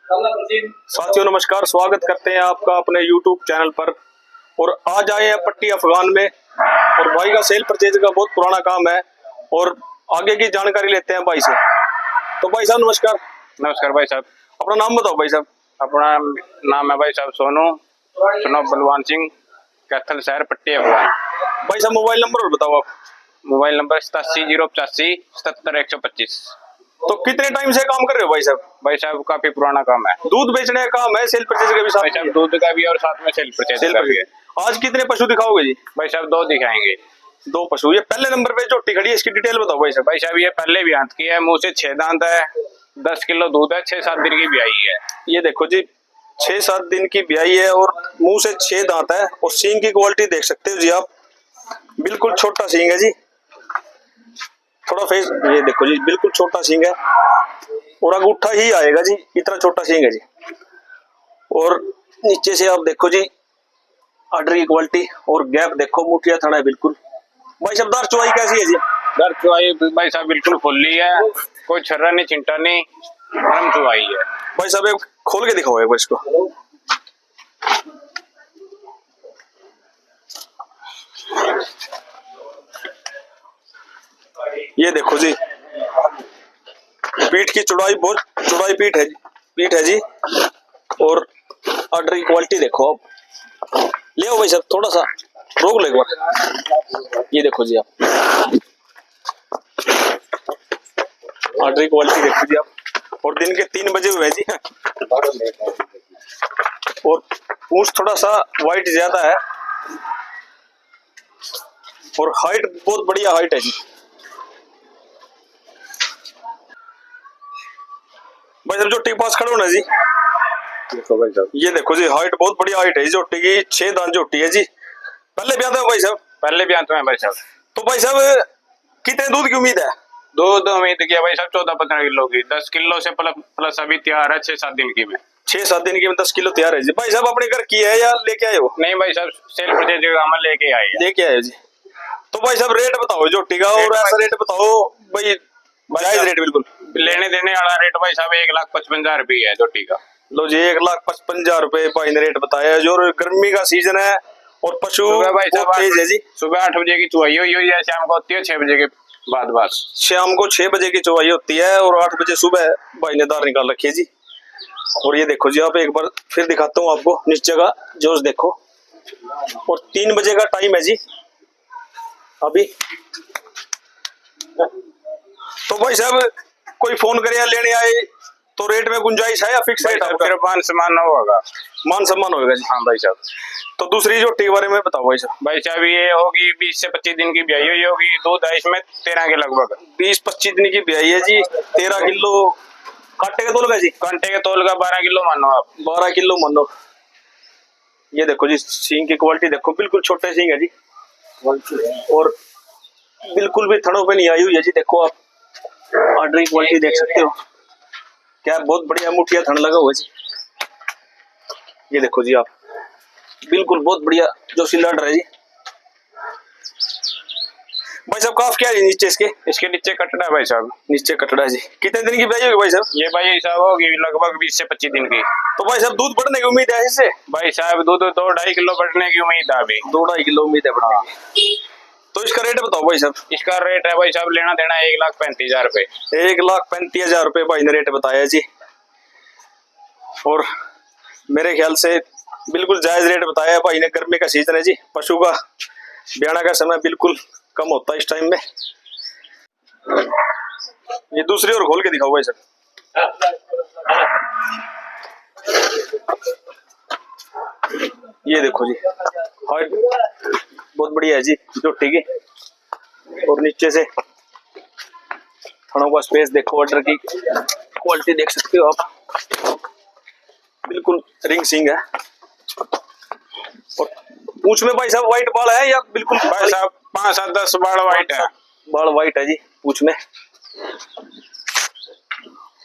साथियों नमस्कार, स्वागत करते हैं आपका अपने YouTube चैनल पर। और आज आए हैं पट्टी अफगान में और भाई का सेल परचेज का बहुत पुराना काम है और आगे की जानकारी लेते हैं भाई से। तो भाई साहब नमस्कार। नमस्कार भाई साहब। अपना नाम बताओ भाई साहब। अपना नाम है भाई साहब सोनू बलवान सिंह, कैथल शहर, पट्टी अफगान। भाई साहब मोबाइल नंबर और बताओ आप। Mobile number 87 085 77 125। तो कितने टाइम से काम कर रहे हो भाई साहब? भाई साहब काफी पुराना काम है। दूध बेचने का काम है, सेल परचेज का भी साथ भाई साहब दूध का भी और साथ में सेल परचेज का भी है। आज कितने पशु दिखाओगे जी? भाई साहब 2 दिखाएंगे। 2 पशु। ये पहले नंबर पे झोटी खड़ी है, इसकी डिटेल बताओ भाई साहब। भाई साहब ये पहले भी आंत की है, मुंह से 6 दांत है, 10 किलो दूध है, 6-7 दिन की ब्याई है। ये देखो जी 6-7 दिन की ब्याई है और मुंह से 6 दांत है और सींग की क्वालिटी देख सकते हो जी आप। बिल्कुल छोटा सींग है जी, थोड़ा फेस ये देखो जी, बिल्कुल छोटा सींग है और अंगूठा ही आएगा जी, इतना छोटा सींग है जी। और नीचे से आप देखो जी आर्डर की क्वालिटी और गैप देखो, मुठिया थाना है बिल्कुल। भाई साहब दार चुवाई कैसी है जी? दर चुवाई भाई साहब बिल्कुल खुली है, कोई छर्रा नहीं चिंटा नहीं, नरम चुवाई है। भाई साहब एक खोल के दिखाओ एक बार इसको। ये देखो जी पीठ की चौड़ाई, बहुत चौड़ाई पीठ है जी। और आर्डर की क्वालिटी देखो आप। ले आओ भाई साहब, थोड़ा सा रोक लो एक बार। ये देखो जी आप आर्डर की क्वालिटी देखो जी आप। और दिन के 3 बजे हुए जी। और पूंछ थोड़ा सा वाइट ज्यादा है और हाइट बहुत बढ़िया हाइट है जी। भाई साहब जोटी के पास खड़ो ना जी। भाई साहब ये देखो जी हाइट बहुत बढ़िया हाइट है जोटी की, 6 दांत जोटी है जी। पहले भी आता है भाई साहब? पहले भी आते हैं भाई साहब। तो भाई साहब कितने दूध की उम्मीद है? दूध उम्मीद किया भाई साहब 14-15 किलो की, 10 किलो से प्लस अभी तैयार है 6-7 दिन की में। 6-7 दिन की में 10 किलो तैयार है जी। भाई साहब अपने घर की है या लेके आए हो? नहीं भाई साहब सेल परचेज का काम लेके आए हैं। लेके आए जी। तो भाई साहब रेट बताओ जोटी का, और ऐसा रेट बताओ भाई जायज रेट बिल्कुल। लेने देने वाला रेट भाई साहब 1,55,000 रुपये है जोटी का। लो जी 1,55,000 रुपए भाई ने रेट बताया है। जो गर्मी का सीजन है और पशु भाई साहब तेज है जी। सुबह 8 बजे की चुवाई हुई है, शाम को होती है 6 बजे के बाद। शाम को 6 बजे की चुवाई होती है और 8 बजे सुबह भाई ने दार निकाल रखी है जी। और ये देखो जी आप, एक बार फिर दिखाता हूँ आपको नीचे का जोश देखो। और 3 बजे का टाइम है जी अभी। तो भाई साहब कोई फोन करे या लेने आए तो रेट में गुंजाइश है या फिक्स रेट है? सिर्फ मान सम्मान होगा। मान सम्मान होगा जी। हाँ भाई साहब। तो दूसरी जोटी के बारे में बताओ भाई साहब। भाई साहब ये होगी 20 से 25 दिन की ब्याई हुई होगी, दूध है इसमें 13 के लगभग। 20-25 दिन की ब्याई है जी, 13 किलो कांटे का तोल का जी। कांटे के तोल का 12 किलो मानो आप। 12 किलो मानो। ये देखो जी सींग की क्वालिटी देखो, बिल्कुल छोटे सींग है जी और बिल्कुल भी थड़ों पे नहीं आई हुई है जी। देखो आप आर्डर की क्वालिटी देख सकते हो, क्या बहुत बढ़िया मुठिया थन लगा हुआ है जी। ये देखो जी आप, बिल्कुल बहुत बढ़िया जो सिलेंडर है जी। भाई साहब काफ क्या है नीचे इसके नीचे कटड़ा है भाई साहब। नीचे कटड़ा है जी। कितने दिन की ब्याई होगी भाई साहब? ये भाई साहब होगी लगभग 20 से 25 दिन की। तो भाई साहब दूध बढ़ने की उम्मीद है इससे? भाई साहब दूध 2-2.5 किलो बढ़ने की उम्मीद है अभी। 2-2.5 किलो उम्मीद है बढ़ने की। तो इसका रेट बताओ भाई साहब। इसका रेट है भाई साहब लेना देना 1,35,000 रुपए। 1,35,000 रुपए भाई ने रेट बताया जी। और मेरे ख्याल से बिल्कुल जायज रेट बताया है भाई ने। गर्मी का सीजन है जी, पशु का ब्याना का समय बिल्कुल कम होता है इस टाइम में। ये दूसरी और खोल के दिखाओ भाई साहब। ये देखो जी हाइट बहुत बढ़िया है जी जोटी की। और नीचे से थनों का स्पेस देखो, ऑर्डर की क्वालिटी देख सकते हो आप। बिल्कुल रिंग सिंग है। और पूंछ में भाई साहब व्हाइट बाल है या बिल्कुल? भाई साहब 5-7-10 बाल व्हाइट है। बाल व्हाइट है जी पूंछ में।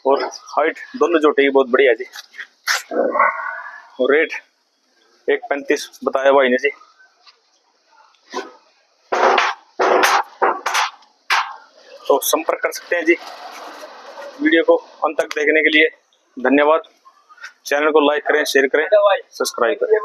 और हाइट दोनों जोटे की बहुत बढ़िया है जी। और रेट 1,35 बताया भाई ने जी। तो संपर्क कर सकते हैं जी। वीडियो को अंत तक देखने के लिए धन्यवाद। चैनल को लाइक करें, शेयर करें, सब्सक्राइब करें।